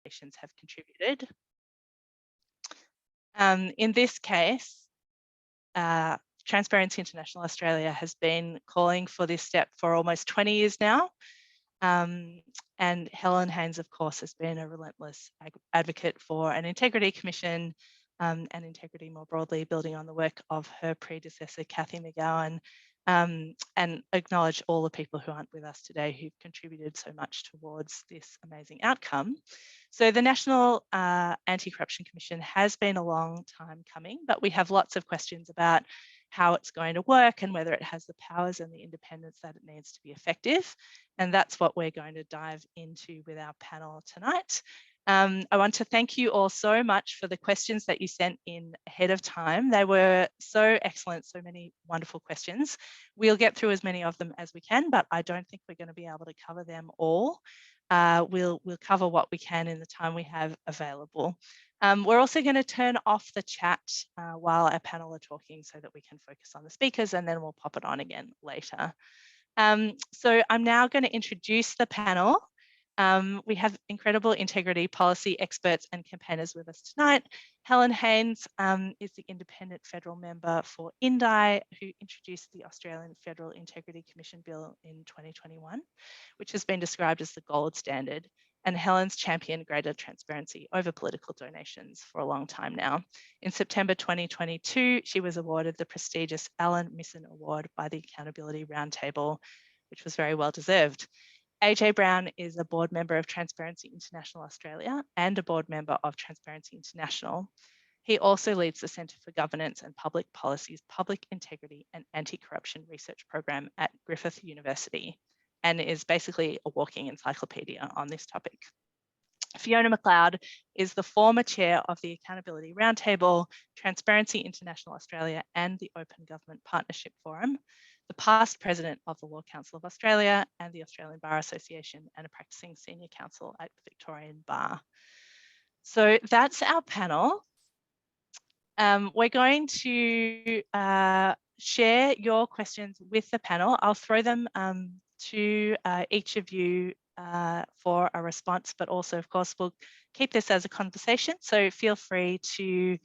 organisations have contributed. In this case, Transparency International Australia has been calling for this step for almost 20 years now. And Helen Haines, of course, has been a relentless advocate for an integrity commission and integrity more broadly, building on the work of her predecessor, Cathy McGowan, and acknowledge all the people who aren't with us today who've contributed so much towards this amazing outcome. So the National Anti-Corruption Commission has been a long time coming, but we have lots of questions about how it's going to work and whether it has the powers and the independence that it needs to be effective. And that's what we're going to dive into with our panel tonight. I want to thank you all so much for the questions that you sent in ahead of time. They were so excellent, so many wonderful questions. We'll get through as many of them as we can, but I don't think we're going to be able to cover them all. We'll cover what we can in the time we have available. We're also going to turn off the chat while our panel are talking so that we can focus on the speakers, and then we'll pop it on again later. So I'm now going to introduce the panel. We have incredible integrity policy experts and campaigners with us tonight. Helen Haines is the independent federal member for INDI, who introduced the Australian Federal Integrity Commission Bill in 2021, which has been described as the gold standard. And Helen's championed greater transparency over political donations for a long time now. In September 2022, she was awarded the prestigious Alan Misson Award by the Accountability Roundtable, which was very well deserved. AJ Brown is a board member of Transparency International Australia and a board member of Transparency International. He also leads the Centre for Governance and Public Policy's Public Integrity and Anti-Corruption Research Program at Griffith University, and is basically a walking encyclopedia on this topic. Fiona McLeod is the former chair of the Accountability Roundtable, Transparency International Australia, and the Open Government Partnership Forum, the past president of the Law Council of Australia and the Australian Bar Association, and a practicing senior counsel at the Victorian Bar. So that's our panel. We're going to share your questions with the panel. I'll throw them to each of you for a response, but also, of course, we'll keep this as a conversation. So feel free to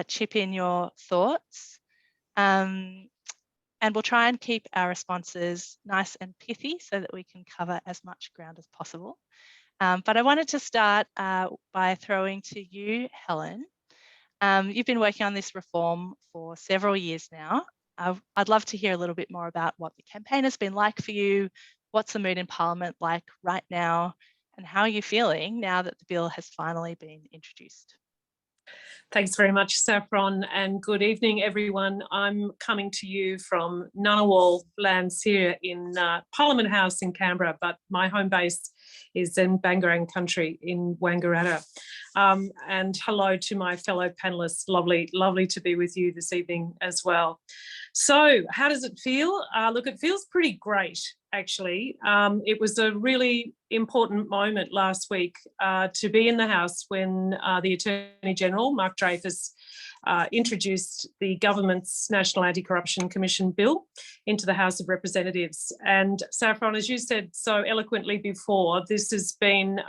chip in your thoughts. And we'll try and keep our responses nice and pithy so that we can cover as much ground as possible. But I wanted to start by throwing to you, Helen. You've been working on this reform for several years now. I'd love to hear a little bit more about what the campaign has been like for you, what's the mood in Parliament like right now, and how are you feeling now that the bill has finally been introduced? Thanks very much, Saffron, and good evening, everyone. I'm coming to you from Ngunnawal lands here in Parliament House in Canberra, but my home base is in Bangarang country in Wangaratta. And hello to my fellow panellists. Lovely to be with you this evening as well. So how does it feel? Look, it feels pretty great, actually. It was a really important moment last week to be in the House when the Attorney General, Mark Dreyfus, introduced the government's National Anti-Corruption Commission Bill into the House of Representatives. And Saffron, as you said so eloquently before, this has been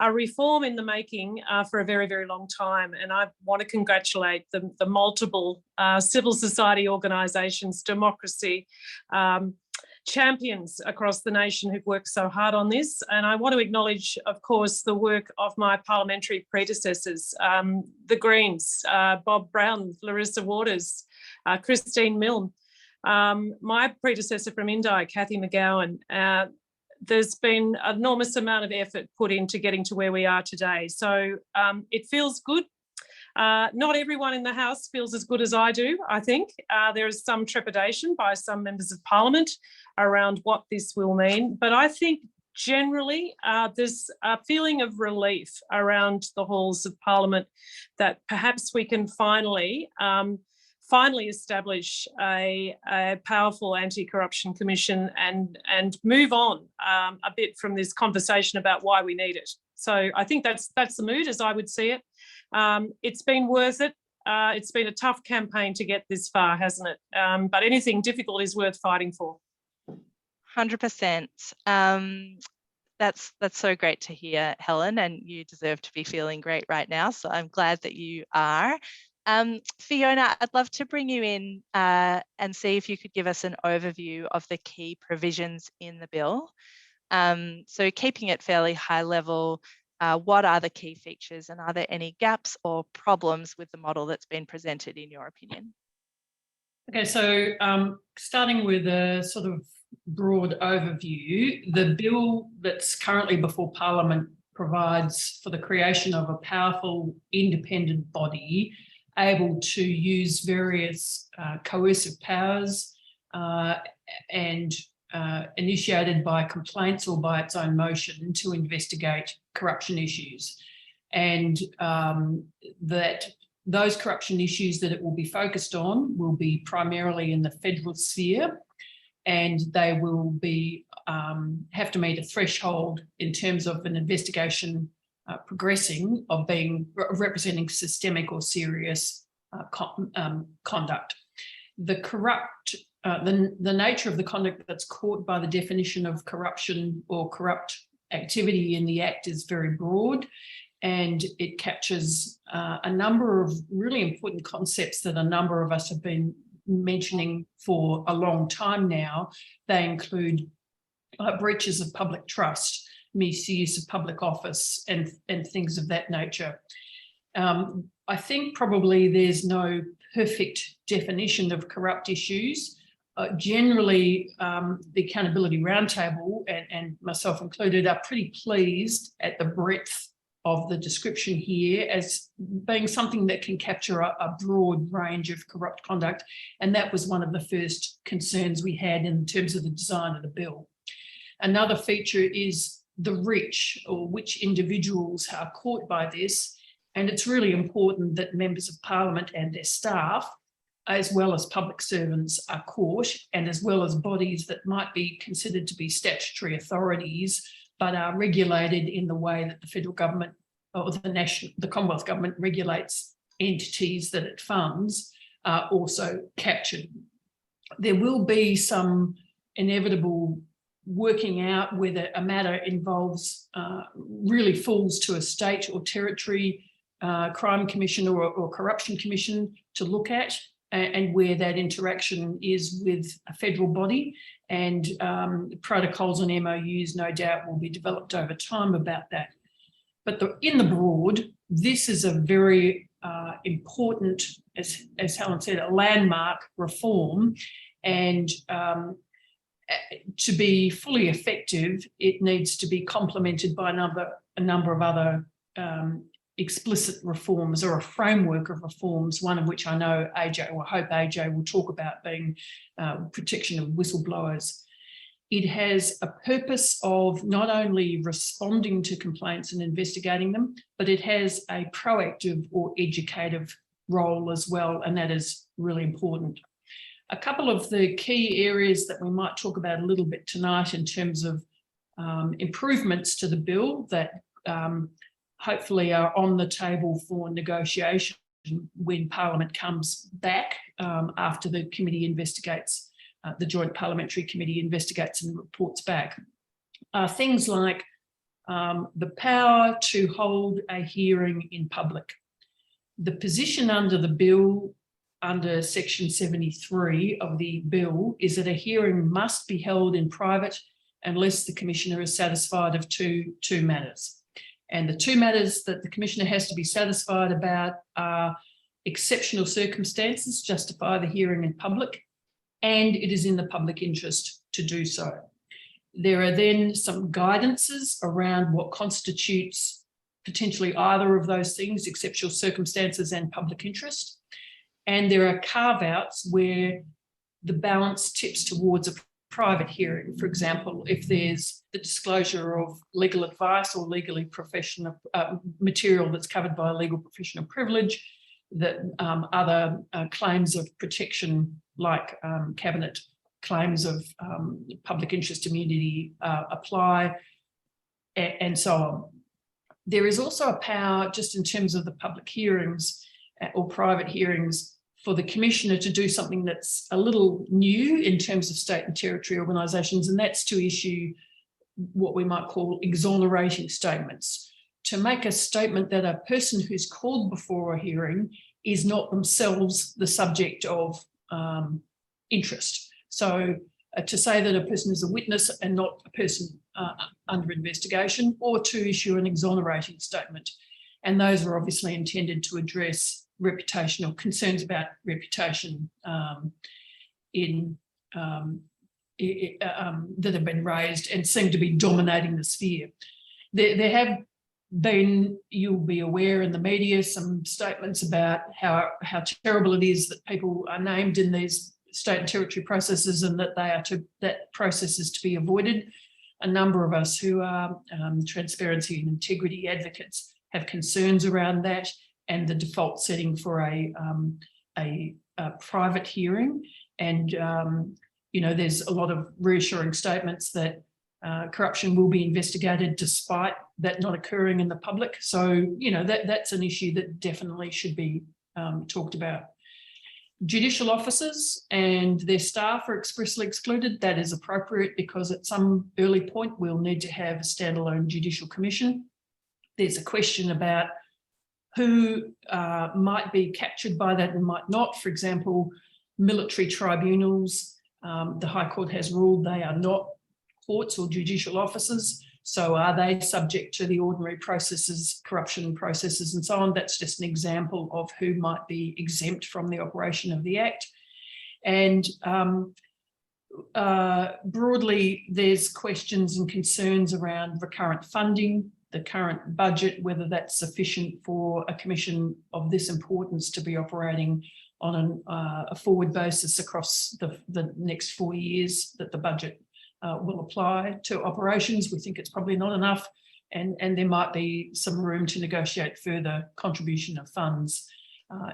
a reform in the making for a very, very long time. And I want to congratulate the multiple civil society organisations, democracy, champions across the nation who've worked so hard on this. And I want to acknowledge, of course, the work of my parliamentary predecessors, the Greens, Bob Brown, Larissa Waters, Christine Milne, my predecessor from Indi, Cathy McGowan. There's been an enormous amount of effort put into getting to where we are today. So it feels good. Not everyone in the House feels as good as I do, I think. There is some trepidation by some members of Parliament around what this will mean. But I think generally there's a feeling of relief around the halls of Parliament that perhaps we can finally establish a powerful anti-corruption commission and move on a bit from this conversation about why we need it. So I think that's the mood as I would see it. It's been worth it. It's been a tough campaign to get this far, hasn't it? But anything difficult is worth fighting for. 100%. That's so great to hear, Helen, and you deserve to be feeling great right now. So I'm glad that you are. Fiona, I'd love to bring you in and see if you could give us an overview of the key provisions in the bill. So keeping it fairly high level, what are the key features, and are there any gaps or problems with the model that's been presented in your opinion? Okay, so starting with a sort of broad overview, the bill that's currently before Parliament provides for the creation of a powerful independent body able to use various coercive powers and initiated by complaints or by its own motion to investigate corruption issues. And that those corruption issues that it will be focused on will be primarily in the federal sphere, and they will be have to meet a threshold in terms of an investigation progressing of being representing systemic or serious conduct. The nature of the conduct that's caught by the definition of corruption or corrupt activity in the Act is very broad, and it captures a number of really important concepts that a number of us have been mentioning for a long time now. They include breaches of public trust, misuse of public office, and things of that nature. I think probably there's no perfect definition of corrupt issues. Generally, the Accountability Roundtable, and myself included, are pretty pleased at the breadth of the description here as being something that can capture a broad range of corrupt conduct. And that was one of the first concerns we had in terms of the design of the bill. Another feature is the reach, or which individuals are caught by this. And it's really important that members of Parliament and their staff, as well as public servants, are caught, and as well as bodies that might be considered to be statutory authorities, but are regulated in the way that the federal government or the Commonwealth government regulates entities that it funds, are also captured. There will be some inevitable working out whether a matter involves really falls to a state or territory crime commission or corruption commission to look at, and where that interaction is with a federal body. And protocols and MOUs no doubt will be developed over time about that. But in the broad, this is a very important, as Helen said, a landmark reform. And to be fully effective, it needs to be complemented by a number of other explicit reforms, or a framework of reforms, one of which I know AJ, or I hope AJ will talk about, being protection of whistleblowers. It has a purpose of not only responding to complaints and investigating them, but it has a proactive or educative role as well, and that is really important. A couple of the key areas that we might talk about a little bit tonight in terms of improvements to the bill that hopefully are on the table for negotiation when Parliament comes back after the committee investigates, the Joint Parliamentary Committee investigates and reports back. Things like the power to hold a hearing in public. The position under the bill, under section 73 of the bill, is that a hearing must be held in private unless the Commissioner is satisfied of two matters. And the two matters that the Commissioner has to be satisfied about are exceptional circumstances justify the hearing in public, and it is in the public interest to do so. There are then some guidances around what constitutes potentially either of those things, exceptional circumstances and public interest. And there are carve-outs where the balance tips towards a private hearing. For example, if there's the disclosure of legal advice or legally professional material that's covered by a legal professional privilege, that other claims of protection, like cabinet claims of public interest immunity, apply, and so on. There is also a power, just in terms of the public hearings or private hearings, for the Commissioner to do something that's a little new in terms of state and territory organisations, and that's to issue what we might call exonerating statements, to make a statement that a person who's called before a hearing is not themselves the subject of interest. So to say that a person is a witness and not a person under investigation, or to issue an exonerating statement. And those are obviously intended to address reputational concerns about reputation that have been raised and seem to be dominating the sphere. There have been, you'll be aware in the media, some statements about how terrible it is that people are named in these state and territory processes, and that that process is to be avoided. A number of us who are transparency and integrity advocates have concerns around that, and the default setting for a private hearing. And you know, there's a lot of reassuring statements that corruption will be investigated despite that not occurring in the public. So, you know, that's an issue that definitely should be talked about. Judicial officers and their staff are expressly excluded. That is appropriate, because at some early point we'll need to have a standalone judicial commission. There's a question about who might be captured by that and might not. For example, military tribunals, the High Court has ruled they are not courts or judicial officers. So are they subject to the ordinary processes, corruption processes and so on? That's just an example of who might be exempt from the operation of the Act. And broadly, there's questions and concerns around recurrent funding, the current budget, whether that's sufficient for a commission of this importance to be operating on a forward basis across the next 4 years that the budget will apply to operations. We think it's probably not enough, and there might be some room to negotiate further contribution of funds.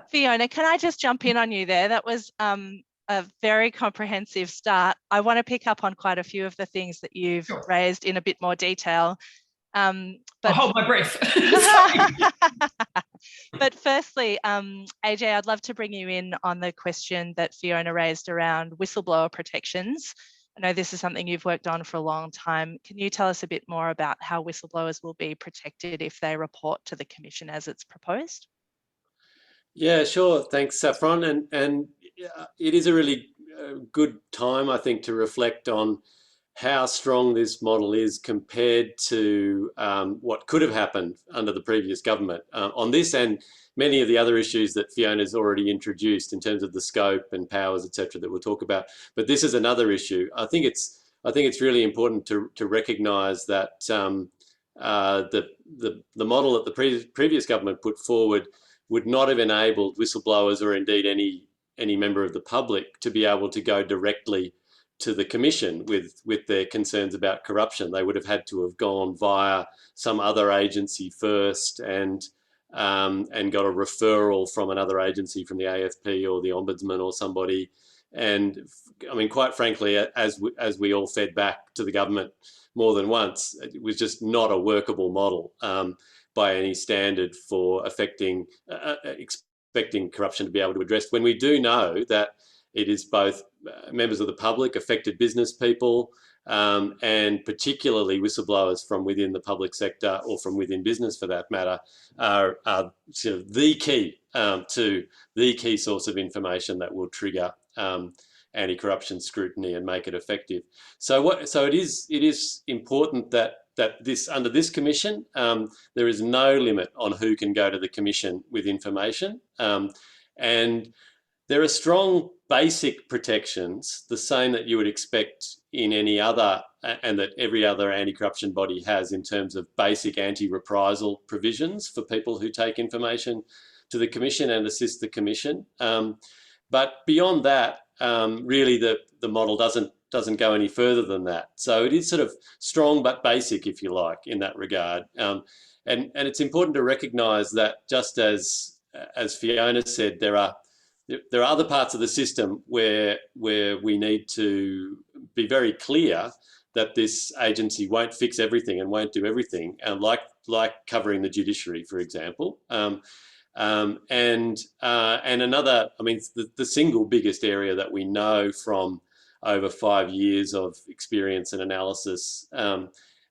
Fiona, can I just jump in on you there? That was a very comprehensive start. I want to pick up on quite a few of the things that you've raised in a bit more detail. But I'll hold my breath. But firstly, AJ, I'd love to bring you in on the question that Fiona raised around whistleblower protections. I know this is something you've worked on for a long time. Can you tell us a bit more about how whistleblowers will be protected if they report to the Commission as it's proposed? Yeah, sure. Thanks, Saffron. And it is a really good time, I think, to reflect on how strong this model is compared to what could have happened under the previous government on this and many of the other issues that Fiona's already introduced in terms of the scope and powers, etc., that we'll talk about. But this is another issue. I think it's really important to recognise that the model that the previous government put forward would not have enabled whistleblowers, or indeed any member of the public, to be able to go directly to the Commission with their concerns about corruption. They would have had to have gone via some other agency first and got a referral from another agency, from the AFP or the Ombudsman or somebody. And I mean, quite frankly, as we all fed back to the government more than once, it was just not a workable model by any standard for expecting corruption to be able to address, when we do know that it is both members of the public, affected business people, and particularly whistleblowers from within the public sector, or from within business for that matter, are sort of the key to the key source of information that will trigger anti-corruption scrutiny and make it effective. So it is important that this, under this commission, there is no limit on who can go to the commission with information, and there are strong basic protections, the same that you would expect in any other, and that every other anti-corruption body has, in terms of basic anti-reprisal provisions for people who take information to the Commission and assist the Commission. But beyond that, really the model doesn't go any further than that. So it is sort of strong but basic, if you like, in that regard. And it's important to recognise that, just as Fiona said, there are other parts of the system where we need to be very clear that this agency won't fix everything and won't do everything, like covering the judiciary, for example. And another, I mean, the single biggest area that we know from over 5 years of experience and analysis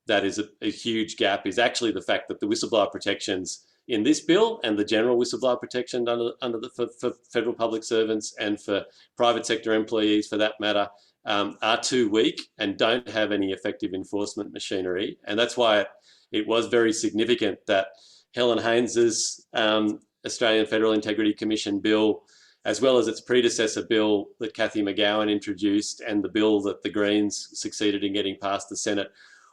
that is a huge gap is actually the fact that the whistleblower protections in this bill and the general whistleblower protection for federal public servants and for private sector employees, for that matter, are too weak and don't have any effective enforcement machinery. And that's why it was very significant that Helen Haines's Australian Federal Integrity Commission bill, as well as its predecessor bill that Cathy McGowan introduced and the bill that the Greens succeeded in getting past the Senate,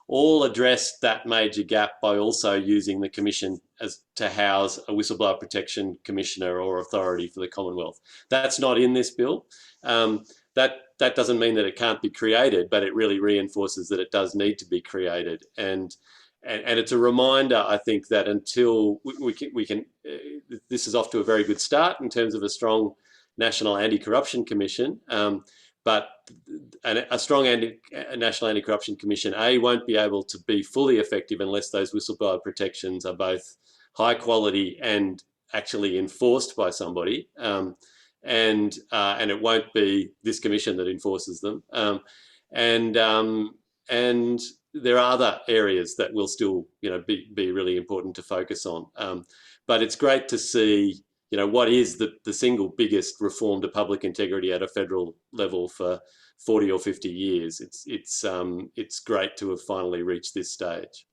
all addressed that major gap by also using the Commission as to house a whistleblower protection commissioner or authority for the Commonwealth. That's not in this bill. That doesn't mean that it can't be created, but it really reinforces that it does need to be created. And it's a reminder, I think, that until we can this is off to a very good start in terms of a strong National Anti-Corruption Commission, but a strong National Anti-Corruption Commission, won't be able to be fully effective unless those whistleblower protections are both high quality and actually enforced by somebody. And it won't be this commission that enforces them. And there are other areas that will still, be really important to focus on. But it's great to see, what is the single biggest reform to public integrity at a federal level for 40 or 50 years. It's great to have finally reached this stage.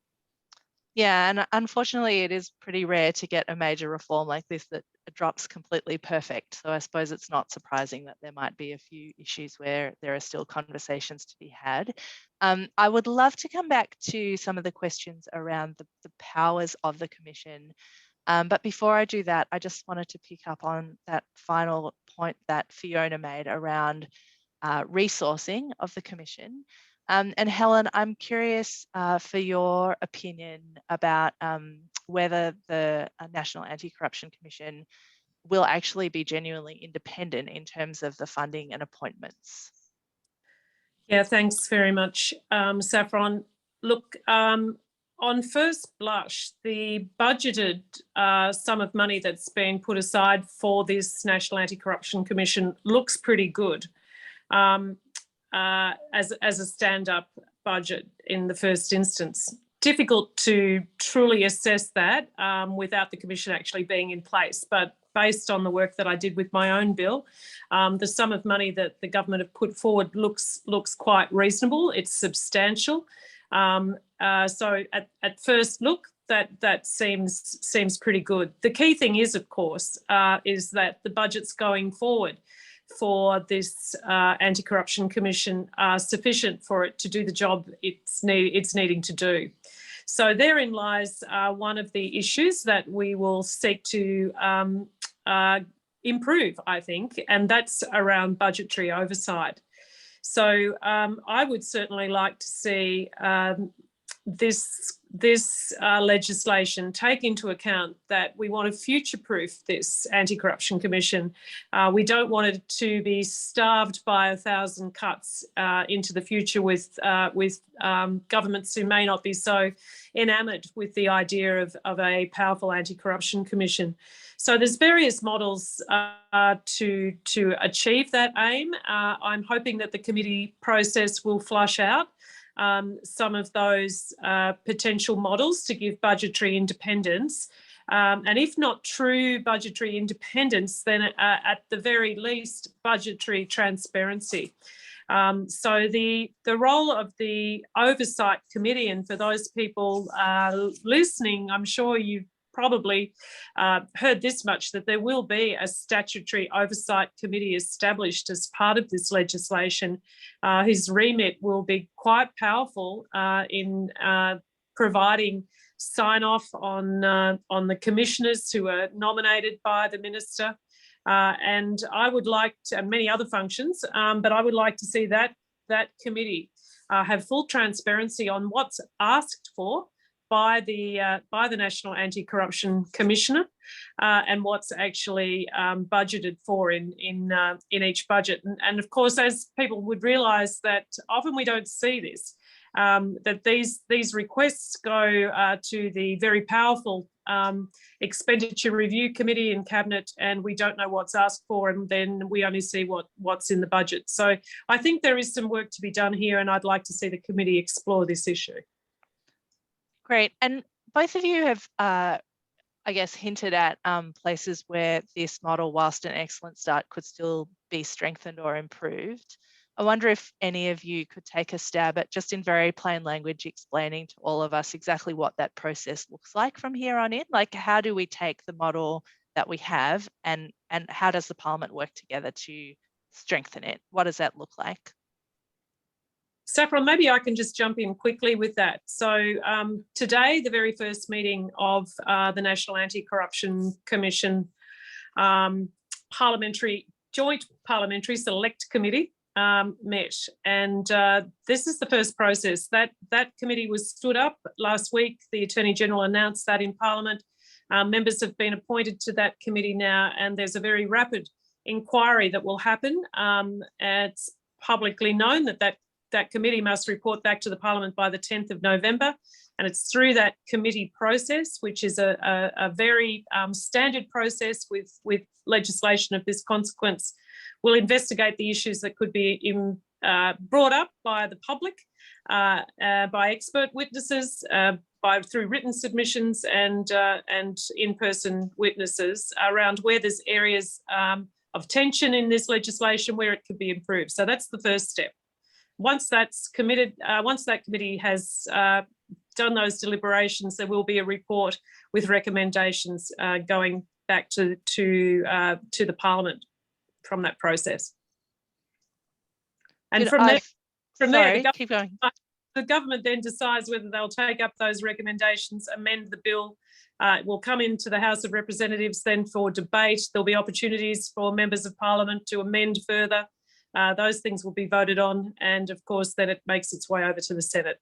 Yeah, and unfortunately, it is pretty rare to get a major reform like this that drops completely perfect. So I suppose it's not surprising that there might be a few issues where there are still conversations to be had. I would love to come back to some of the questions around the powers of the Commission. But before I do that, I just wanted to pick up on that final point that Fiona made around resourcing of the Commission. And Helen, I'm curious for your opinion about whether the National Anti-Corruption Commission will actually be genuinely independent in terms of the funding and appointments. Yeah, thanks very much, Saffron. Look, on first blush, the budgeted sum of money that's been put aside for this National Anti-Corruption Commission looks pretty good. As a stand-up budget in the first instance. Difficult to truly assess that without the Commission actually being in place, but based on the work that I did with my own bill, the sum of money that the government have put forward looks quite reasonable. It's substantial. So at first look, that seems pretty good. The key thing is, of course, is that the budgets going forward for this Anti-Corruption Commission are sufficient for it to do the job it's needing to do. So therein lies one of the issues that we will seek to improve, I think, and that's around budgetary oversight. So I would certainly like to see this legislation take into account that we want to future-proof this Anti-Corruption Commission. We don't want it to be starved by 1,000 cuts into the future with governments who may not be so enamoured with the idea of a powerful Anti-Corruption Commission. So there's various models to achieve that aim. I'm hoping that the committee process will flush out some of those potential models to give budgetary independence. And if not true budgetary independence, then at the very least, budgetary transparency. So the role of the Oversight Committee, and for those people listening, I'm sure you've probably heard this much, that there will be a statutory oversight committee established as part of this legislation. His remit will be quite powerful in providing sign-off on the commissioners who are nominated by the minister. And I would like to, and many other functions, but I would like to see that committee have full transparency on what's asked for by the National Anti-Corruption Commissioner and what's actually budgeted for in each budget. And of course, as people would realise, that often we don't see this, that these requests go to the very powerful Expenditure Review Committee in Cabinet, and we don't know what's asked for, and then we only see what's in the budget. So I think there is some work to be done here, and I'd like to see the committee explore this issue. Great. And both of you have, I guess, hinted at places where this model, whilst an excellent start, could still be strengthened or improved. I wonder if any of you could take a stab at, just in very plain language, explaining to all of us exactly what that process looks like from here on in. Like, how do we take the model that we have and how does the Parliament work together to strengthen it? What does that look like? Saffron, maybe I can just jump in quickly with that. So today, the very first meeting of the National Anti-Corruption Commission Joint Parliamentary Select Committee met, and this is the first process. That committee was stood up last week. The Attorney General announced that in Parliament. Members have been appointed to that committee now, and there's a very rapid inquiry that will happen. It's publicly known that committee must report back to the Parliament by the 10th of November. And it's through that committee process, which is a very standard process with legislation of this consequence, we'll investigate the issues that could be brought up by the public, by expert witnesses, through written submissions and in-person witnesses around where there's areas of tension in this legislation where it could be improved. So that's the first step. Once that's committed, once that committee has done those deliberations, there will be a report with recommendations going back to the Parliament from that process. And from there, keep going. The government then decides whether they'll take up those recommendations, amend the bill. It will come into the House of Representatives then for debate. There'll be opportunities for members of Parliament to amend further. Those things will be voted on, and of course then it makes its way over to the Senate.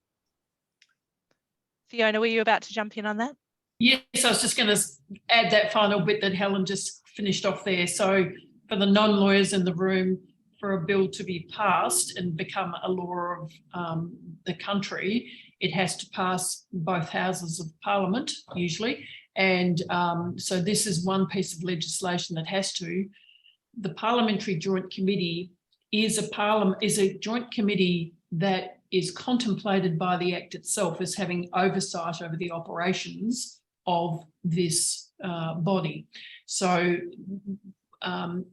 Fiona, were you about to jump in on that? Yes, I was just going to add that final bit that Helen just finished off there. So for the non-lawyers in the room, for a bill to be passed and become a law of the country, it has to pass both houses of Parliament usually. And so this is one piece of legislation that has to. The Parliamentary Joint Committee is a joint committee that is contemplated by the Act itself as having oversight over the operations of this body. So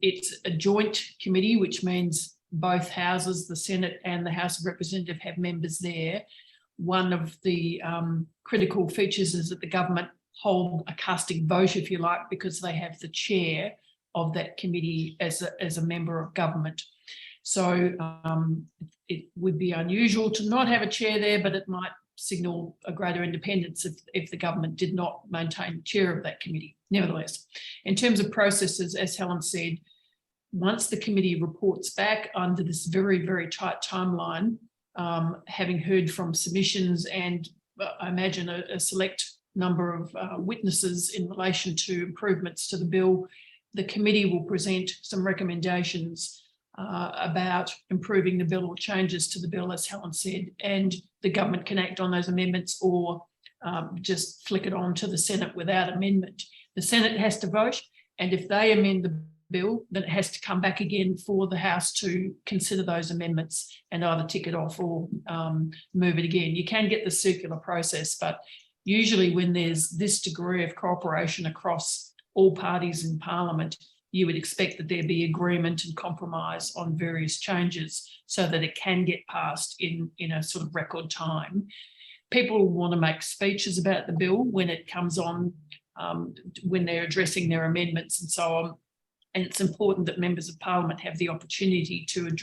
it's a joint committee, which means both houses, the Senate and the House of Representatives, have members there. One of the critical features is that the government hold a casting vote, if you like, because they have the chair of that committee as a member of government. So it would be unusual to not have a chair there, but it might signal a greater independence if the government did not maintain the chair of that committee. Nevertheless, in terms of processes, as Helen said, once the committee reports back under this very, very tight timeline, having heard from submissions and I imagine a select number of witnesses in relation to improvements to the bill, the committee will present some recommendations about improving the bill or changes to the bill, as Helen said, and the government can act on those amendments or just flick it on to the Senate without amendment. The Senate has to vote, and if they amend the bill, then it has to come back again for the House to consider those amendments and either tick it off or move it again. You can get the circular process, but usually when there's this degree of cooperation across all parties in Parliament, you would expect that there be agreement and compromise on various changes so that it can get passed in a sort of record time. People want to make speeches about the bill when it comes on, when they're addressing their amendments and so on. And it's important that members of Parliament have the opportunity to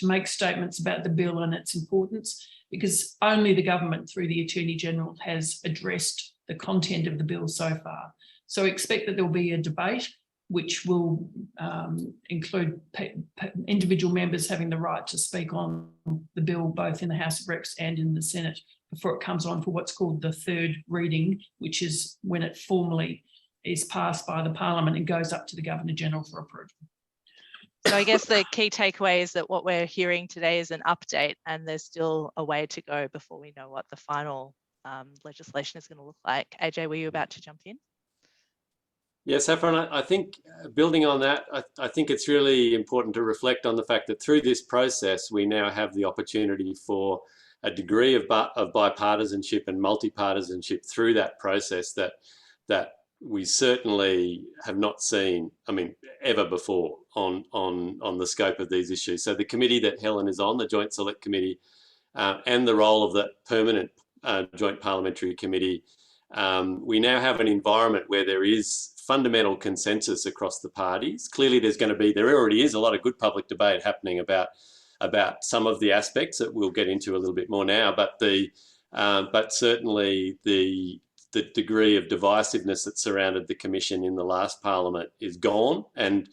make statements about the bill and its importance, because only the government through the Attorney General has addressed the content of the bill so far. So expect that there'll be a debate which will include individual members having the right to speak on the bill, both in the House of Reps and in the Senate, before it comes on for what's called the third reading, which is when it formally is passed by the Parliament and goes up to the Governor-General for approval. So I guess the key takeaway is that what we're hearing today is an update, and there's still a way to go before we know what the final legislation is going to look like. AJ, were you about to jump in? Yes, Saffron, I think building on that, I think it's really important to reflect on the fact that through this process, we now have the opportunity for a degree of bipartisanship and multi-partisanship through that process that we certainly have not seen, I mean, ever before on the scope of these issues. So the committee that Helen is on, the Joint Select Committee, and the role of the permanent Joint Parliamentary Committee, we now have an environment where there is fundamental consensus across the parties. Clearly there already is a lot of good public debate happening about some of the aspects that we'll get into a little bit more now, but certainly the degree of divisiveness that surrounded the Commission in the last Parliament is gone, and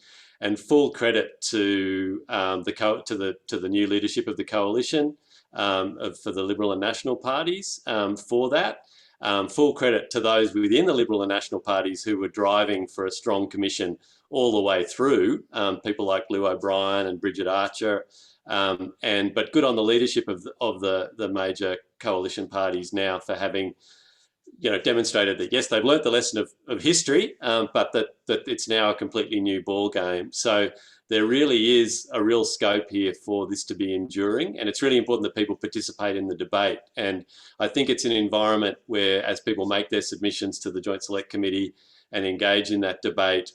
full credit to the new leadership of the coalition for the Liberal and National parties for that. Full credit to those within the Liberal and National parties who were driving for a strong Commission all the way through, people like Lou O'Brien and Bridget Archer, but good on the leadership of the major coalition parties now for having, demonstrated that yes, they've learnt the lesson of history, but that it's now a completely new ball game. So there really is a real scope here for this to be enduring, and it's really important that people participate in the debate. And I think it's an environment where, as people make their submissions to the Joint Select Committee and engage in that debate,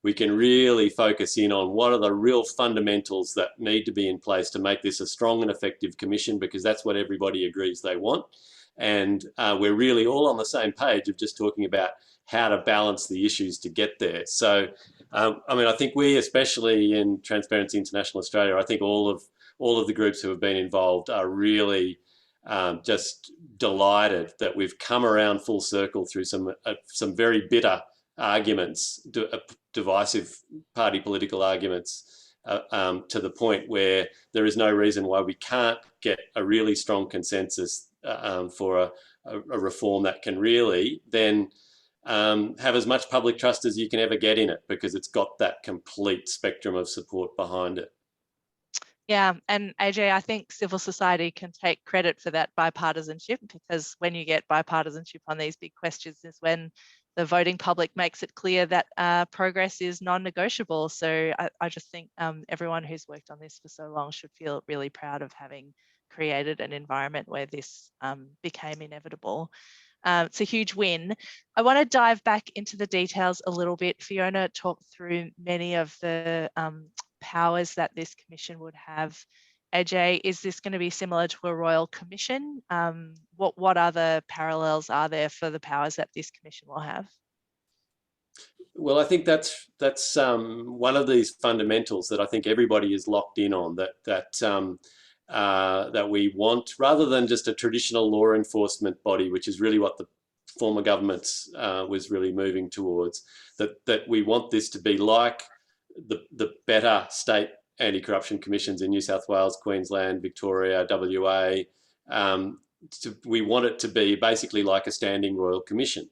we can really focus in on what are the real fundamentals that need to be in place to make this a strong and effective Commission, because that's what everybody agrees they want. And we're really all on the same page of just talking about how to balance the issues to get there. So, I think we, especially in Transparency International Australia, I think all of the groups who have been involved are really just delighted that we've come around full circle through some very bitter arguments, divisive party political arguments, to the point where there is no reason why we can't get a really strong consensus for a reform that can really then have as much public trust as you can ever get in it, because it's got that complete spectrum of support behind it. Yeah, and AJ, I think civil society can take credit for that bipartisanship, because when you get bipartisanship on these big questions is when the voting public makes it clear that progress is non-negotiable. So I just think everyone who's worked on this for so long should feel really proud of having created an environment where this became inevitable. It's a huge win. I want to dive back into the details a little bit. Fiona talked through many of the powers that this commission would have. AJ, is this going to be similar to a royal commission? What other parallels are there for the powers that this commission will have? Well, I think that's one of these fundamentals that I think everybody is locked in on, that we want, rather than just a traditional law enforcement body, which is really what the former governments was really moving towards, that we want this to be like the better state anti-corruption commissions in New South Wales, Queensland, Victoria, WA. We want it to be basically like a standing royal commission,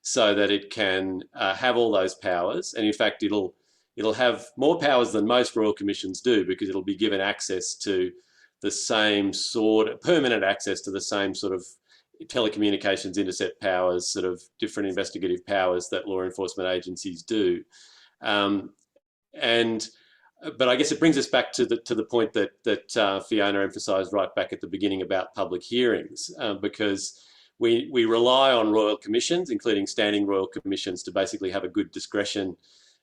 so that it can have all those powers, and in fact it'll have more powers than most royal commissions do, because it'll be given access to the same permanent access to the same sort of telecommunications intercept powers, sort of different investigative powers that law enforcement agencies do. But I guess it brings us back to the point that Fiona emphasised right back at the beginning about public hearings, because we rely on royal commissions, including standing royal commissions, to basically have a good discretion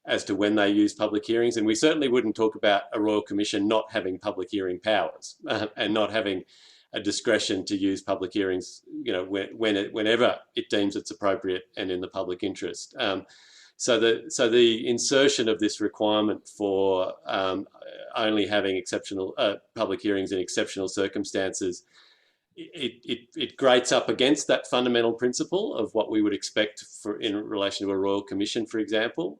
as to when they use public hearings. And we certainly wouldn't talk about a royal commission not having public hearing powers and not having a discretion to use public hearings, whenever it deems it's appropriate and in the public interest. So the insertion of this requirement for only having exceptional public hearings in exceptional circumstances, it grates up against that fundamental principle of what we would expect in relation to a royal commission, for example,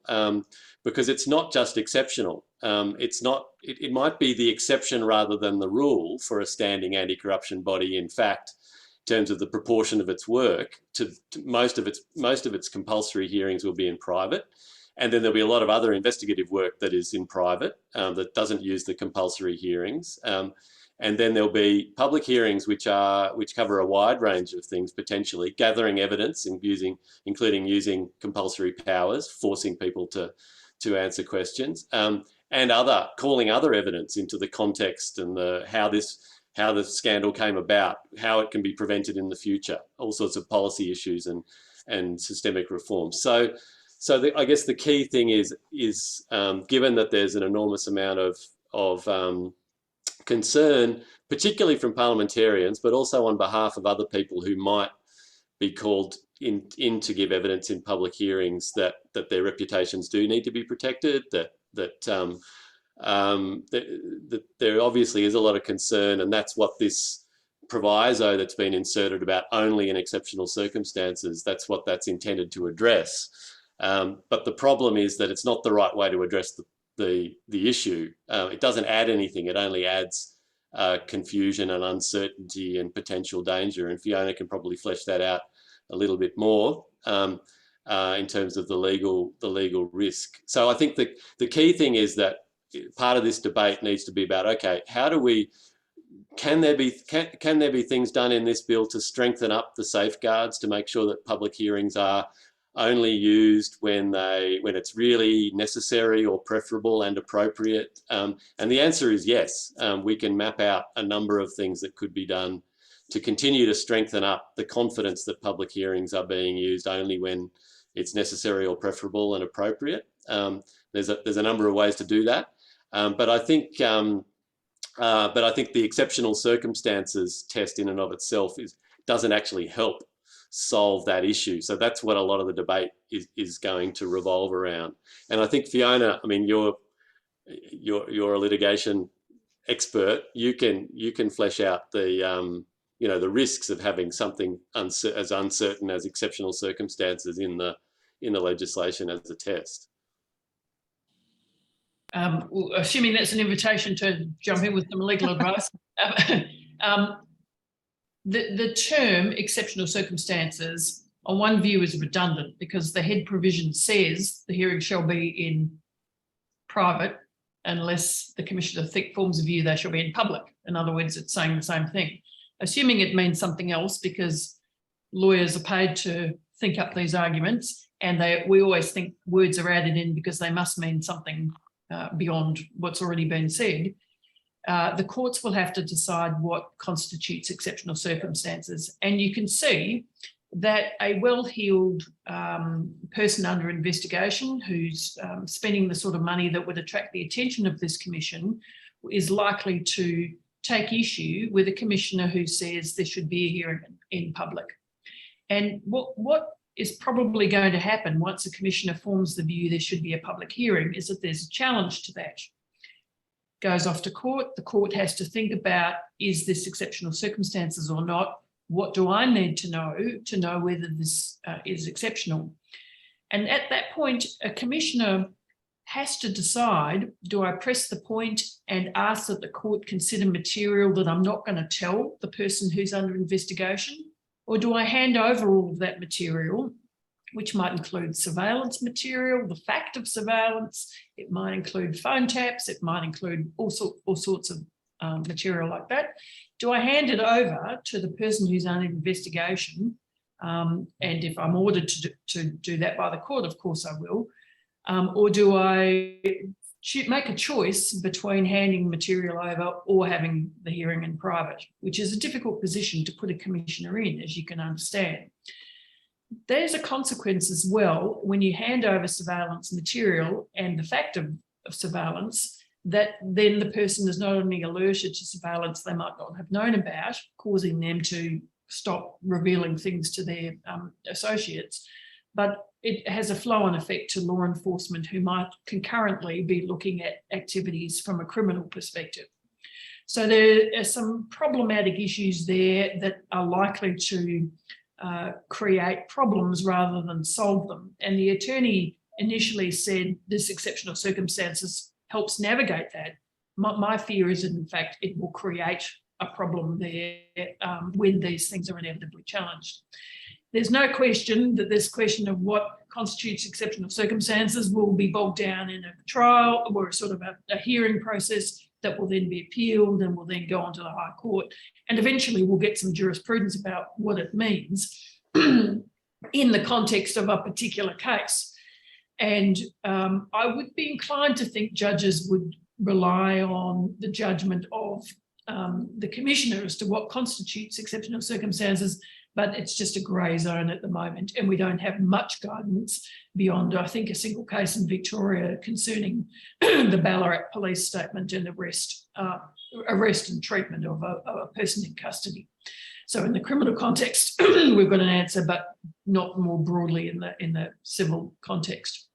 because it's not just exceptional. It might be the exception rather than the rule for a standing anti-corruption body. In fact, in terms of the proportion of its work, to most of its compulsory hearings will be in private, and then there'll be a lot of other investigative work that is in private that doesn't use the compulsory hearings. And then there'll be public hearings which cover a wide range of things, potentially gathering evidence and including using compulsory powers, forcing people to answer questions, and calling other evidence into the context and how how the scandal came about, how it can be prevented in the future, all sorts of policy issues and systemic reforms. So I guess the key thing is given that there's an enormous amount of concern, particularly from parliamentarians, but also on behalf of other people who might be called in to give evidence in public hearings, that their reputations do need to be protected, that there obviously is a lot of concern, and that's what this proviso that's been inserted about only in exceptional circumstances, that's what that's intended to address. But the problem is that it's not the right way to address the issue. It doesn't add anything. It only adds confusion and uncertainty and potential danger. And Fiona can probably flesh that out a little bit more in terms of the legal risk. So I think the key thing is that part of this debate needs to be about, okay, how do we, can there be things done in this bill to strengthen up the safeguards to make sure that public hearings are only used when it's really necessary or preferable and appropriate? And the answer is yes. We can map out a number of things that could be done to continue to strengthen up the confidence that public hearings are being used only when it's necessary or preferable and appropriate. There's a number of ways to do that, but I think the exceptional circumstances test in and of itself doesn't actually help solve that issue. So that's what a lot of the debate is going to revolve around. And I think, Fiona, I mean, you're a litigation expert. You can flesh out the the risks of having something as uncertain as exceptional circumstances in the legislation as a test. Assuming that's an invitation to jump in with some legal advice. The term exceptional circumstances, on one view, is redundant because the head provision says the hearing shall be in private unless the Commissioner forms a view they shall be in public. In other words, it's saying the same thing. Assuming it means something else, because lawyers are paid to think up these arguments, and we always think words are added in because they must mean something beyond what's already been said. The courts will have to decide what constitutes exceptional circumstances. And you can see that a well-heeled person under investigation who's spending the sort of money that would attract the attention of this commission is likely to take issue with a commissioner who says there should be a hearing in public. And what is probably going to happen once a commissioner forms the view there should be a public hearing is that there's a challenge to that. Goes off to court, the court has to think about, is this exceptional circumstances or not? What do I need to know whether this is exceptional? And at that point, a commissioner has to decide, do I press the point and ask that the court consider material that I'm not going to tell the person who's under investigation? Or do I hand over all of that material, which might include surveillance material, the fact of surveillance, it might include phone taps, it might include all sorts of material like that. Do I hand it over to the person who's under investigation? And if I'm ordered to do that by the court, of course I will. Or do I make a choice between handing material over or having the hearing in private, which is a difficult position to put a commissioner in, as you can understand. There's a consequence as well when you hand over surveillance material and the fact of surveillance, that then the person is not only alerted to surveillance they might not have known about, causing them to stop revealing things to their associates, but it has a flow-on effect to law enforcement who might concurrently be looking at activities from a criminal perspective. So there are some problematic issues there that are likely to create problems rather than solve them. And the attorney initially said this exceptional circumstances helps navigate that. My fear is that, in fact, it will create a problem there when these things are inevitably challenged. There's no question that this question of what constitutes exceptional circumstances will be bogged down in a trial or a sort of a hearing process that will then be appealed and will then go on to the High Court. And eventually we'll get some jurisprudence about what it means in the context of a particular case. And I would be inclined to think judges would rely on the judgment of the Commissioner as to what constitutes exceptional circumstances, but it's just a grey zone at the moment, and we don't have much guidance beyond, I think, a single case in Victoria concerning the Ballarat police statement and arrest and treatment of a person in custody. So in the criminal context, we've got an answer, but not more broadly in the civil context.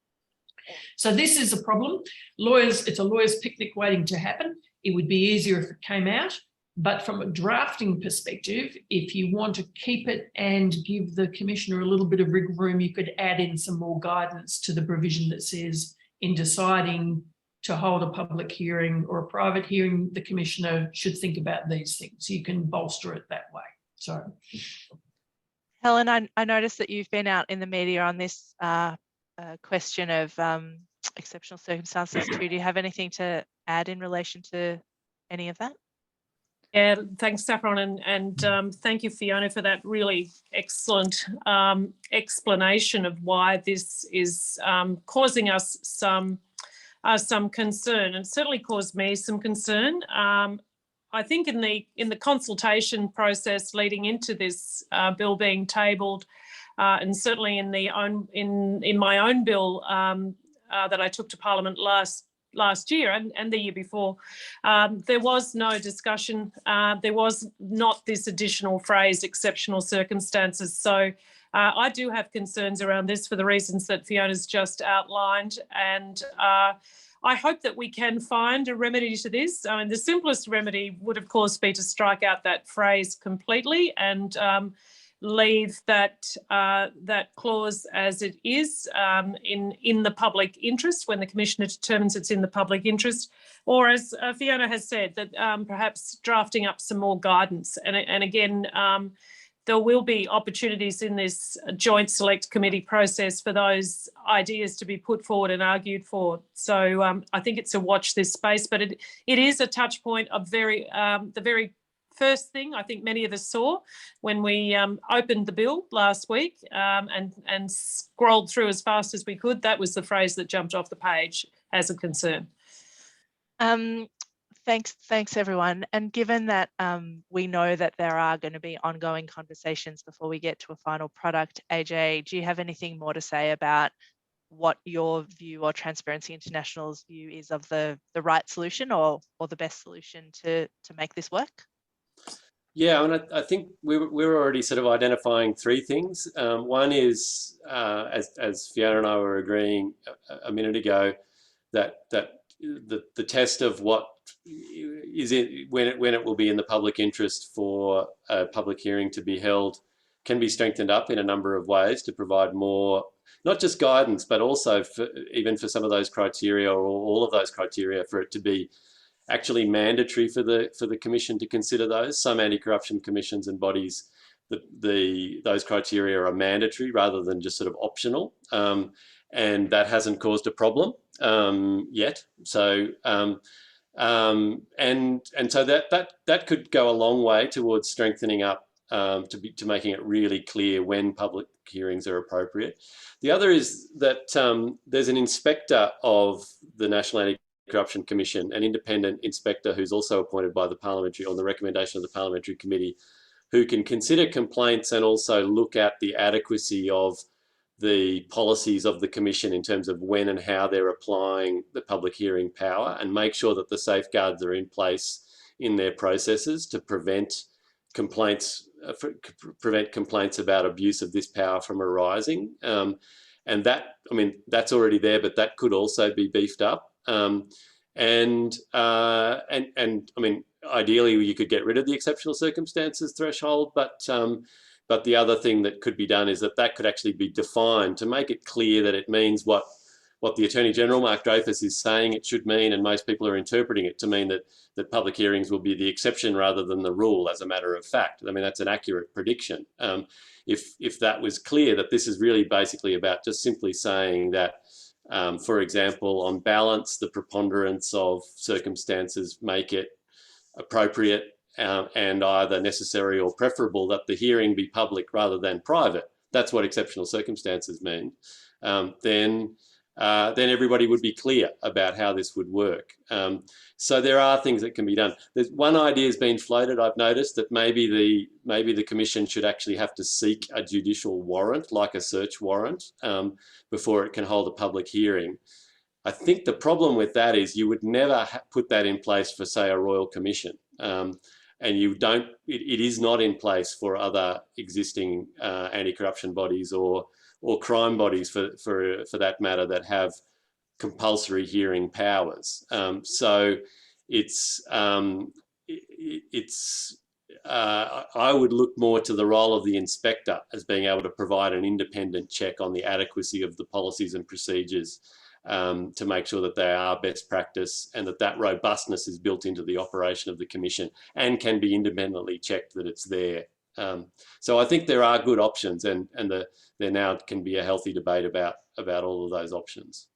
So this is a problem. Lawyers, it's a lawyer's picnic waiting to happen. It would be easier if it came out. But from a drafting perspective, if you want to keep it and give the Commissioner a little bit of wriggle room, you could add in some more guidance to the provision that says in deciding to hold a public hearing or a private hearing, the Commissioner should think about these things. You can bolster it that way. So, Helen, I noticed that you've been out in the media on this question of exceptional circumstances too. Do you have anything to add in relation to any of that? Yeah, thanks, Saffron, and thank you, Fiona, for that really excellent explanation of why this is causing us some concern, and certainly caused me some concern. I think in the consultation process leading into this bill being tabled, and certainly in my own bill that I took to Parliament last year and the year before, there was no discussion. There was not this additional phrase, exceptional circumstances. So I do have concerns around this for the reasons that Fiona's just outlined, and I hope that we can find a remedy to this. I mean, the simplest remedy would, of course, be to strike out that phrase completely and leave that clause as it is in the public interest when the Commissioner determines it's in the public interest, or as Fiona has said, that perhaps drafting up some more guidance. And again, there will be opportunities in this joint select committee process for those ideas to be put forward and argued for. So I think it's a watch this space, but it is a touch point of the very first thing I think many of us saw when we opened the bill last week and scrolled through as fast as we could. That was the phrase that jumped off the page as a concern. Thanks everyone. And given that we know that there are going to be ongoing conversations before we get to a final product, AJ, do you have anything more to say about what your view or Transparency International's view is of the right solution or the best solution to make this work? Yeah, I mean, I think we're already sort of identifying three things. One is, as Fiona and I were agreeing a minute ago, that the test of what is it when it will be in the public interest for a public hearing to be held can be strengthened up in a number of ways to provide more, not just guidance, but also even for some of those criteria or all of those criteria, for it to be actually mandatory for the Commission to consider those. Some anti-corruption commissions and bodies, those criteria are mandatory rather than just sort of optional, and that hasn't caused a problem yet. So and so that could go a long way towards strengthening up to making it really clear when public hearings are appropriate. The other is that there's an inspector of the National Anti-Corruption Commission, an independent inspector who's also appointed by the parliamentary, on the recommendation of the parliamentary committee, who can consider complaints and also look at the adequacy of the policies of the Commission in terms of when and how they're applying the public hearing power, and make sure that the safeguards are in place in their processes to prevent complaints about abuse of this power from arising. And that, I mean, that's already there, but that could also be beefed up. And I mean, ideally you could get rid of the exceptional circumstances threshold, but the other thing that could be done is that could actually be defined to make it clear that it means what the Attorney General, Mark Dreyfus, is saying it should mean, and most people are interpreting it to mean that public hearings will be the exception rather than the rule, as a matter of fact. I mean, that's an accurate prediction. If that was clear, that this is really basically about just simply saying that, for example, on balance, the preponderance of circumstances make it appropriate and either necessary or preferable that the hearing be public rather than private. That's what exceptional circumstances mean. Then then everybody would be clear about how this would work. So there are things that can be done. There's one idea has been floated, I've noticed, that maybe the Commission should actually have to seek a judicial warrant, like a search warrant, before it can hold a public hearing. I think the problem with that is you would never put that in place for, say, a Royal Commission. And you don't, it is not in place for other existing anti-corruption bodies or crime bodies for that matter that have compulsory hearing powers. So I would look more to the role of the inspector as being able to provide an independent check on the adequacy of the policies and procedures to make sure that they are best practice and that robustness is built into the operation of the Commission and can be independently checked that it's there. So I think there are good options, and there now can be a healthy debate about all of those options.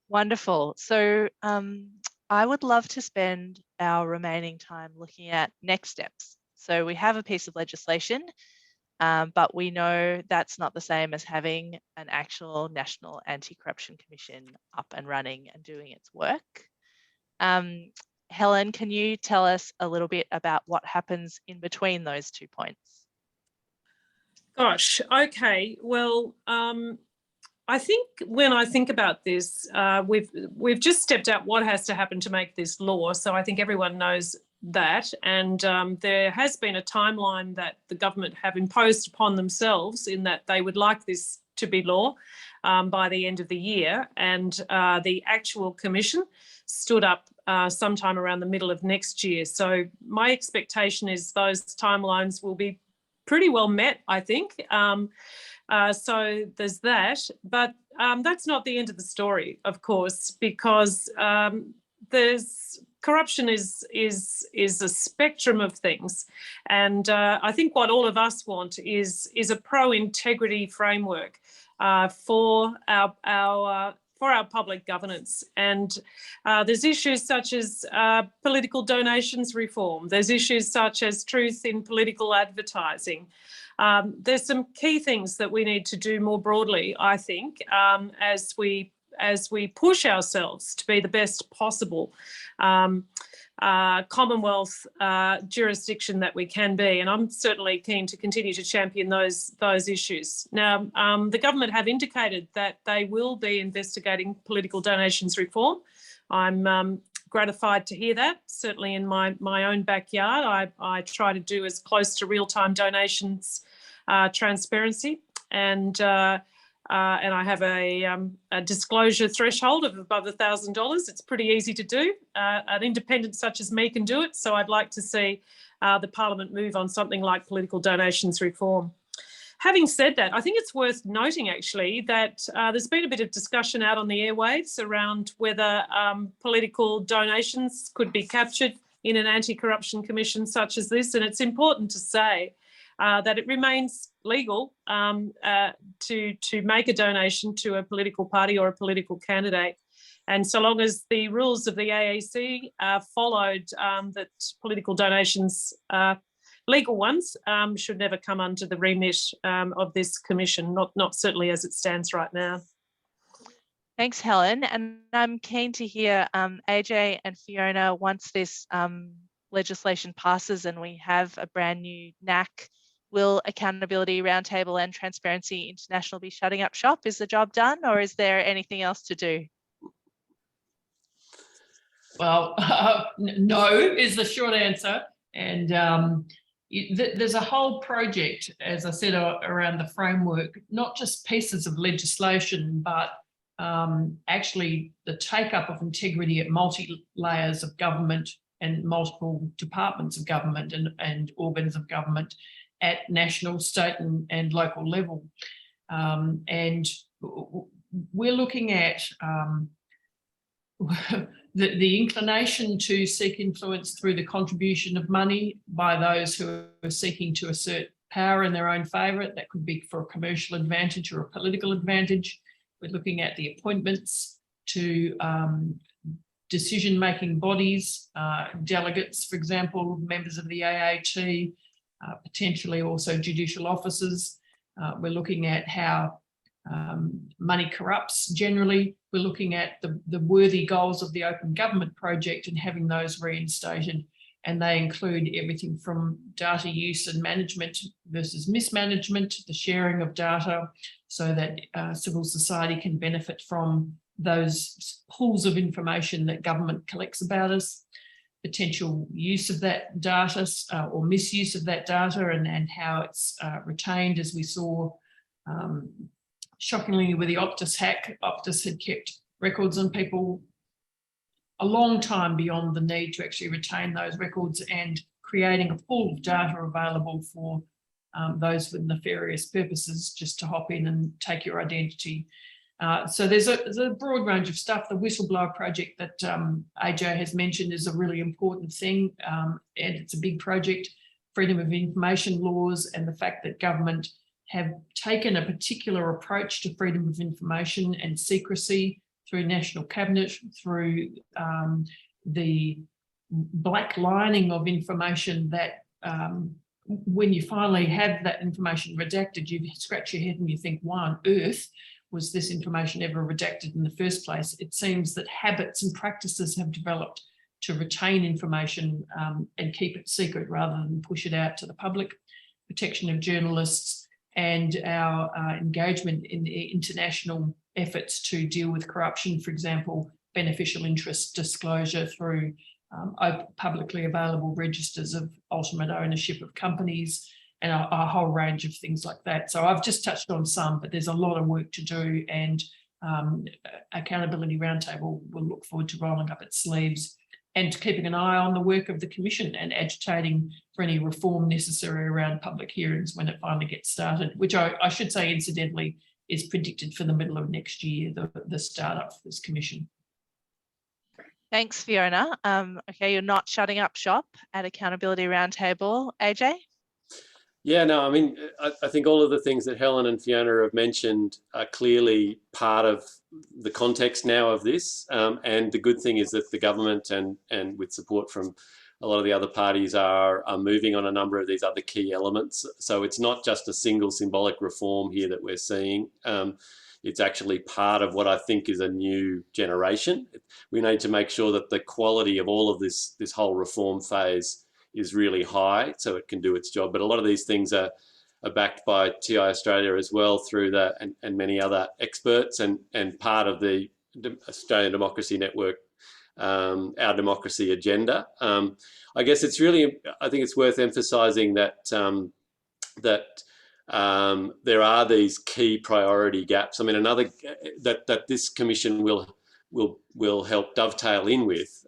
Wonderful. So I would love to spend our remaining time looking at next steps. So we have a piece of legislation, but we know that's not the same as having an actual National Anti-Corruption Commission up and running and doing its work. Helen, can you tell us a little bit about what happens in between those 2 points? Gosh, okay. Well, I think when I think about this, we've just stepped out what has to happen to make this law. So I think everyone knows that, and there has been a timeline that the government have imposed upon themselves in that they would like this to be law by the end of the year, and the actual commission stood up sometime around the middle of next year. So my expectation is those timelines will be pretty well met, I think. So there's that, but that's not the end of the story, of course, because corruption is a spectrum of things, and I think what all of us want is a pro-integrity framework for our public governance. And there's issues such as political donations reform. There's issues such as truth in political advertising. There's some key things that we need to do more broadly, I think, as we push ourselves to be the best possible Commonwealth jurisdiction that we can be, and I'm certainly keen to continue to champion those issues. Now, the government have indicated that they will be investigating political donations reform. I'm gratified to hear that. Certainly in my own backyard, I try to do as close to real-time donations transparency, and I have a disclosure threshold of above $1,000. It's pretty easy to do. An independent such as me can do it. So I'd like to see the Parliament move on something like political donations reform. Having said that, I think it's worth noting actually that there's been a bit of discussion out on the airwaves around whether political donations could be captured in an anti-corruption commission such as this. And it's important to say that it remains legal to make a donation to a political party or a political candidate. And so long as the rules of the AAC are followed, that political donations, legal ones, should never come under the remit of this commission, not certainly as it stands right now. Thanks, Helen. And I'm keen to hear AJ and Fiona, once this legislation passes and we have a brand new NACC, will Accountability Roundtable and Transparency International be shutting up shop? Is the job done, or is there anything else to do? Well, no is the short answer. And there's a whole project, as I said, around the framework, not just pieces of legislation, but actually the take-up of integrity at multi-layers of government and multiple departments of government and organs of government at national, state and local level. And we're looking at the inclination to seek influence through the contribution of money by those who are seeking to assert power in their own favour. That could be for a commercial advantage or a political advantage. We're looking at the appointments to decision-making bodies, delegates, for example, members of the AAT, potentially also judicial officers. We're looking at how money corrupts generally. We're looking at the worthy goals of the Open Government Project and having those reinstated. And they include everything from data use and management versus mismanagement, the sharing of data so that civil society can benefit from those pools of information that government collects about us, potential use of that data or misuse of that data, and how it's retained, as we saw shockingly with the Optus hack. Optus had kept records on people a long time beyond the need to actually retain those records, and creating a pool of data available for those with nefarious purposes just to hop in and take your identity. So there's a broad range of stuff. The whistleblower project that AJ has mentioned is a really important thing, and it's a big project. Freedom of information laws and the fact that government have taken a particular approach to freedom of information and secrecy through National Cabinet, through the black lining of information that when you finally have that information redacted, you scratch your head and you think, why on earth was this information ever redacted in the first place? It seems that habits and practices have developed to retain information and keep it secret rather than push it out to the public. Protection of journalists and our engagement in the international efforts to deal with corruption, for example, beneficial interest disclosure through publicly available registers of ultimate ownership of companies, and a whole range of things like that. So I've just touched on some, but there's a lot of work to do, and Accountability Roundtable will look forward to rolling up its sleeves and keeping an eye on the work of the Commission and agitating for any reform necessary around public hearings when it finally gets started, which I should say, incidentally, is predicted for the middle of next year, the start-up for this Commission. Thanks, Fiona. Okay, you're not shutting up shop at Accountability Roundtable. AJ? Yeah, no, I mean, I think all of the things that Helen and Fiona have mentioned are clearly part of the context now of this. And the good thing is that the government and with support from a lot of the other parties are moving on a number of these other key elements. So it's not just a single symbolic reform here that we're seeing. It's actually part of what I think is a new generation. We need to make sure that the quality of all of this whole reform phase is really high so it can do its job. But a lot of these things are backed by TI Australia as well through that and many other experts and part of the Australian Democracy Network, our democracy agenda. I guess it's really, I think it's worth emphasising that there are these key priority gaps. I mean, another that this commission will help dovetail in with.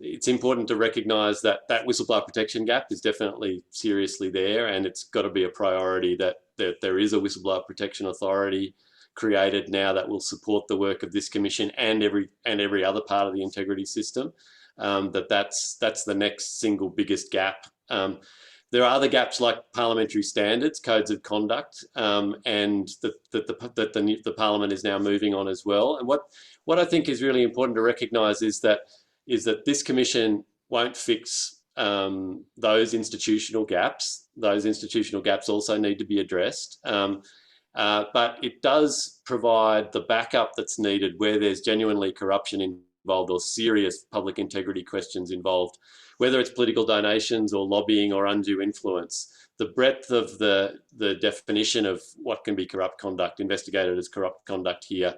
It's important to recognise that whistleblower protection gap is definitely seriously there, and it's got to be a priority that there is a whistleblower protection authority created now that will support the work of this commission and every other part of the integrity system. That's the next single biggest gap. There are other gaps like parliamentary standards, codes of conduct, and that the Parliament is now moving on as well. And what I think is really important to recognise is that this commission won't fix those institutional gaps. Those institutional gaps also need to be addressed. But it does provide the backup that's needed where there's genuinely corruption involved or serious public integrity questions involved, whether it's political donations or lobbying or undue influence. The breadth of the definition of what can be corrupt conduct, investigated as corrupt conduct here,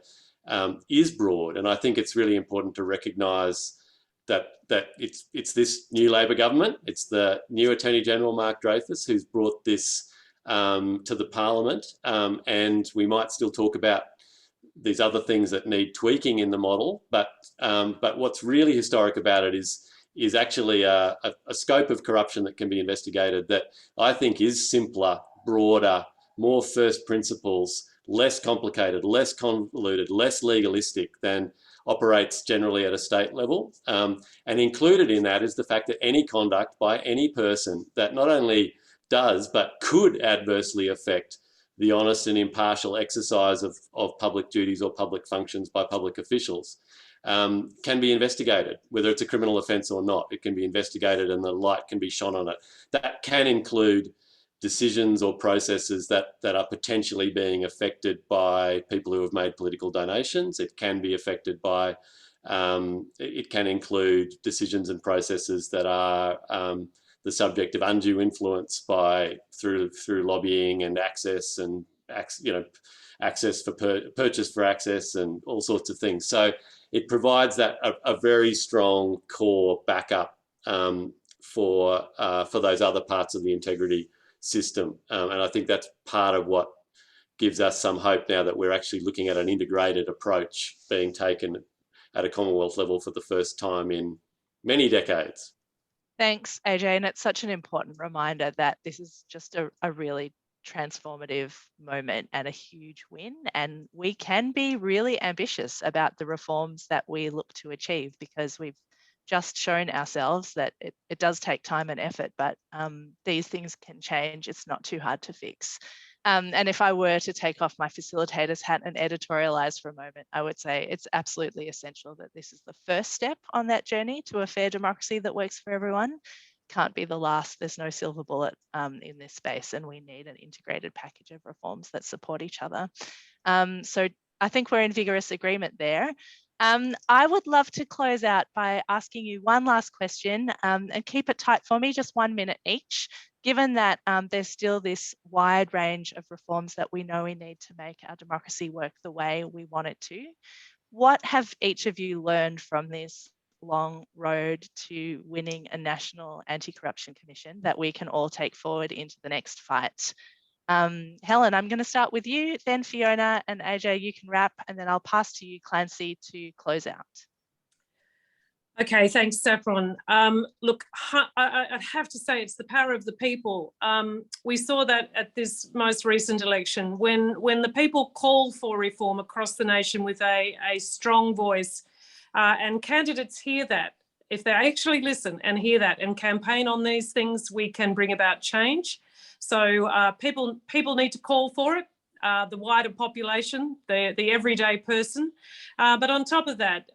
is broad. And I think it's really important to recognise that it's this new Labor government, it's the new Attorney General Mark Dreyfus who's brought this to the Parliament, and we might still talk about these other things that need tweaking in the model, but what's really historic about it is actually a scope of corruption that can be investigated that I think is simpler, broader, more first principles, less complicated, less convoluted, less legalistic than operates generally at a state level. And included in that is the fact that any conduct by any person that not only does but could adversely affect the honest and impartial exercise of public duties or public functions by public officials can be investigated, whether it's a criminal offence or not. It can be investigated and the light can be shone on it. That can include decisions or processes that are potentially being affected by people who have made political donations. It can be affected by, it can include decisions and processes that are the subject of undue influence through lobbying and access and access for purchase for access and all sorts of things. So it provides that a very strong core backup for those other parts of the integrity system, and I think that's part of what gives us some hope now that we're actually looking at an integrated approach being taken at a Commonwealth level for the first time in many decades. Thanks, AJ, and it's such an important reminder that this is just a really transformative moment and a huge win, and we can be really ambitious about the reforms that we look to achieve, because we've just shown ourselves that it does take time and effort, but these things can change. It's not too hard to fix. And if I were to take off my facilitator's hat and editorialize for a moment, I would say it's absolutely essential that this is the first step on that journey to a fair democracy that works for everyone. Can't be the last. There's no silver bullet in this space, and we need an integrated package of reforms that support each other. So I think we're in vigorous agreement there. I would love to close out by asking you one last question, and keep it tight for me, just 1 minute each. Given that there's still this wide range of reforms that we know we need to make our democracy work the way we want it to, what have each of you learned from this long road to winning a national anti-corruption commission that we can all take forward into the next fight? Helen, I'm going to start with you, then Fiona, and AJ, you can wrap, and then I'll pass to you, Clancy, to close out. Okay, thanks, Saffron. Look, I'd have to say it's the power of the people. We saw that at this most recent election, when the people call for reform across the nation with a strong voice, and candidates hear that. If they actually listen and hear that and campaign on these things, we can bring about change. So people need to call for it, the wider population, the everyday person. But on top of that,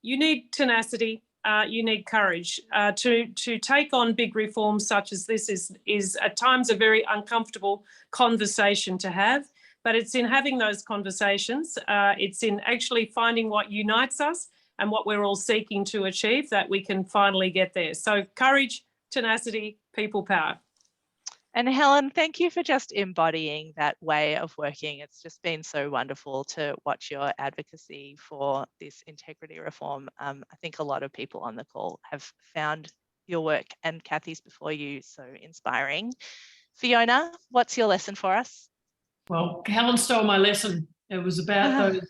you need tenacity, you need courage to take on big reforms such as this is at times a very uncomfortable conversation to have. But it's in having those conversations, it's in actually finding what unites us and what we're all seeking to achieve that we can finally get there. So courage, tenacity, people power. And Helen, thank you for just embodying that way of working. It's just been so wonderful to watch your advocacy for this integrity reform. I think a lot of people on the call have found your work, and Kathy's before you, so inspiring. Fiona, what's your lesson for us? Well, Helen stole my lesson. It was about those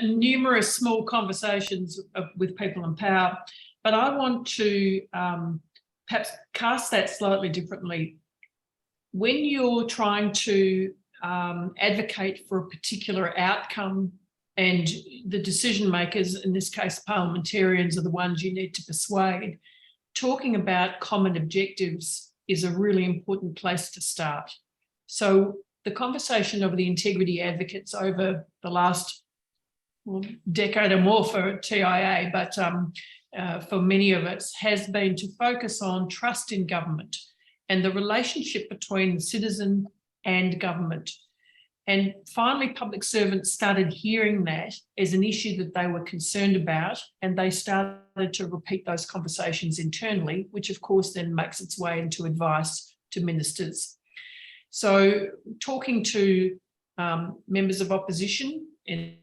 numerous small conversations with people in power. But I want to perhaps cast that slightly differently. When you're trying to advocate for a particular outcome, and the decision makers, in this case parliamentarians, are the ones you need to persuade, talking about common objectives is a really important place to start. So the conversation of the integrity advocates over the last decade or more for TIA, but for many of us, has been to focus on trust in government and the relationship between the citizen and government. And finally, public servants started hearing that as an issue that they were concerned about, and they started to repeat those conversations internally, which of course then makes its way into advice to ministers. So talking to members of opposition in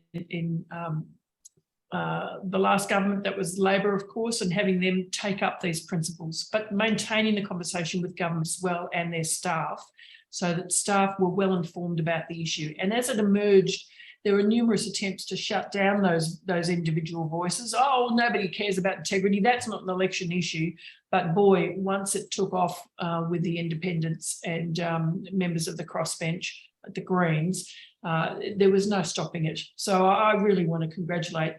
the last government, that was Labor, of course, and having them take up these principles, but maintaining the conversation with government as well and their staff, so that staff were well informed about the issue. And as it emerged, there were numerous attempts to shut down those individual voices. Oh, nobody cares about integrity. That's not an election issue. But boy, once it took off with the independents and members of the crossbench, the Greens, there was no stopping it. So I really want to congratulate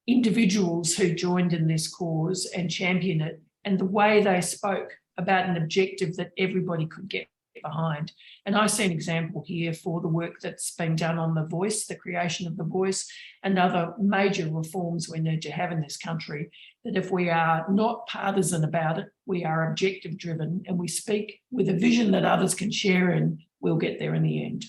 individuals who joined in this cause and championed it, and the way they spoke about an objective that everybody could get behind. And I see an example here for the work that's been done on the voice, the creation of the voice, and other major reforms we need to have in this country, that if we are not partisan about it, we are objective driven, and we speak with a vision that others can share, and we'll get there in the end.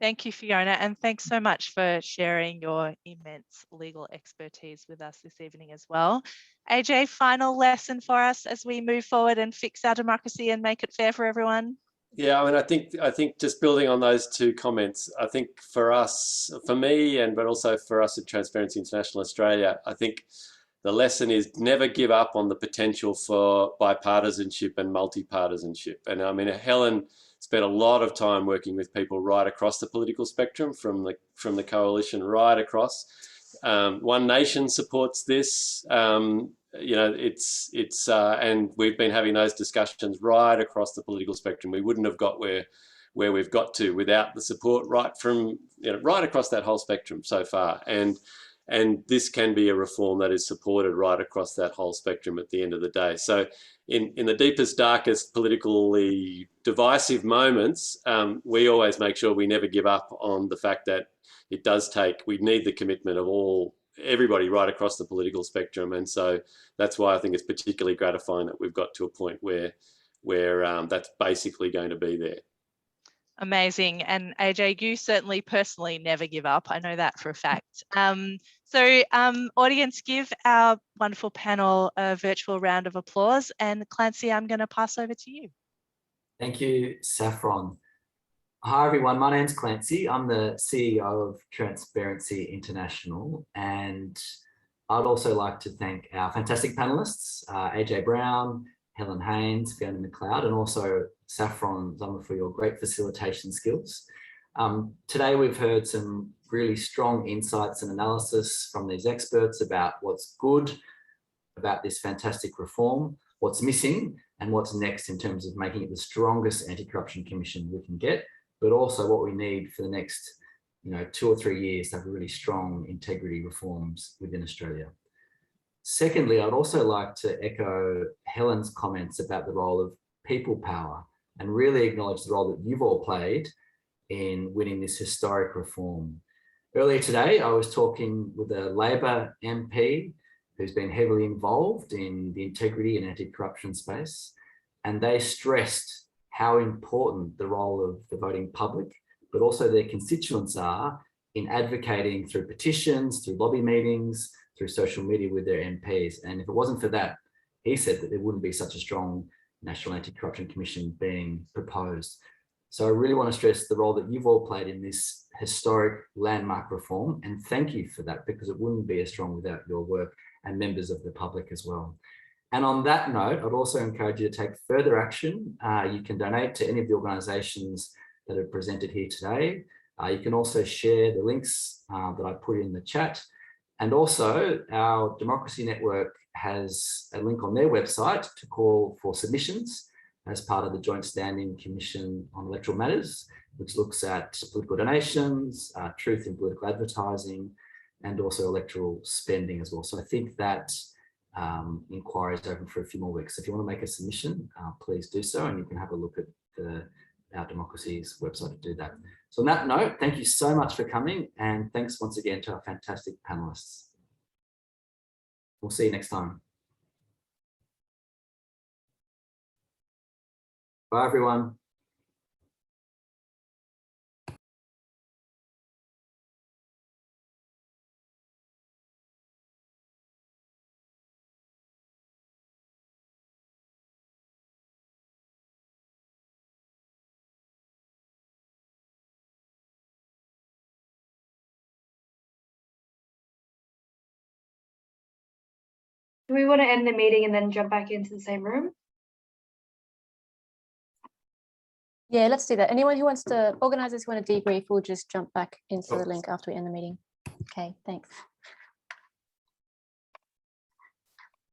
Thank you, Fiona, and thanks so much for sharing your immense legal expertise with us this evening as well. AJ, final lesson for us as we move forward and fix our democracy and make it fair for everyone? Yeah, I mean, I think just building on those two comments, I think for us, for me, but also for us at Transparency International Australia, I think the lesson is never give up on the potential for bipartisanship and multi-partisanship. And I mean, Helen spent a lot of time working with people right across the political spectrum, from the coalition right across. One Nation supports this. You know, and we've been having those discussions right across the political spectrum. We wouldn't have got where we've got to without the support right from, you know, right across that whole spectrum so far. And this can be a reform that is supported right across that whole spectrum at the end of the day. So in the deepest, darkest, politically divisive moments, we always make sure we never give up on the fact that it does take, we need the commitment of everybody right across the political spectrum. And so that's why I think it's particularly gratifying that we've got to a point where that's basically going to be there. Amazing. And AJ, you certainly personally never give up. I know that for a fact. So audience, give our wonderful panel a virtual round of applause. And Clancy, I'm going to pass over to you. Thank you, Saffron. Hi, everyone. My name's Clancy. I'm the CEO of Transparency International. And I'd also like to thank our fantastic panelists, AJ Brown, Helen Haines, Fiona McLeod, and also Saffron, Zomer, for your great facilitation skills. Today, we've heard some really strong insights and analysis from these experts about what's good about this fantastic reform, what's missing, and what's next in terms of making it the strongest anti-corruption commission we can get, but also what we need for the next 2 or 3 years to have really strong integrity reforms within Australia. Secondly, I'd also like to echo Helen's comments about the role of people power and really acknowledge the role that you've all played in winning this historic reform. Earlier today, I was talking with a Labor MP who's been heavily involved in the integrity and anti-corruption space, and they stressed how important the role of the voting public, but also their constituents are in advocating through petitions, through lobby meetings, through social media with their MPs. And if it wasn't for that, he said that there wouldn't be such a strong National Anti-Corruption Commission being proposed. So I really want to stress the role that you've all played in this historic landmark reform, and thank you for that, because it wouldn't be as strong without your work and members of the public as well. And on that note, I'd also encourage you to take further action. You can donate to any of the organisations that are presented here today. You can also share the links that I put in the chat. And also, our Democracy Network has a link on their website to call for submissions as part of the Joint Standing Commission on Electoral Matters, which looks at political donations, truth in political advertising, and also electoral spending as well. So I think that inquiry is open for a few more weeks. So if you want to make a submission, please do so, and you can have a look at our Democracy's website to do that. So on that note, thank you so much for coming, and thanks once again to our fantastic panelists. We'll see you next time. Bye, everyone. Do we want to end the meeting and then jump back into the same room? Yeah, let's do that. Anyone who wants to, organisers who want to debrief, will just jump back into the link after we end the meeting. Okay, thanks.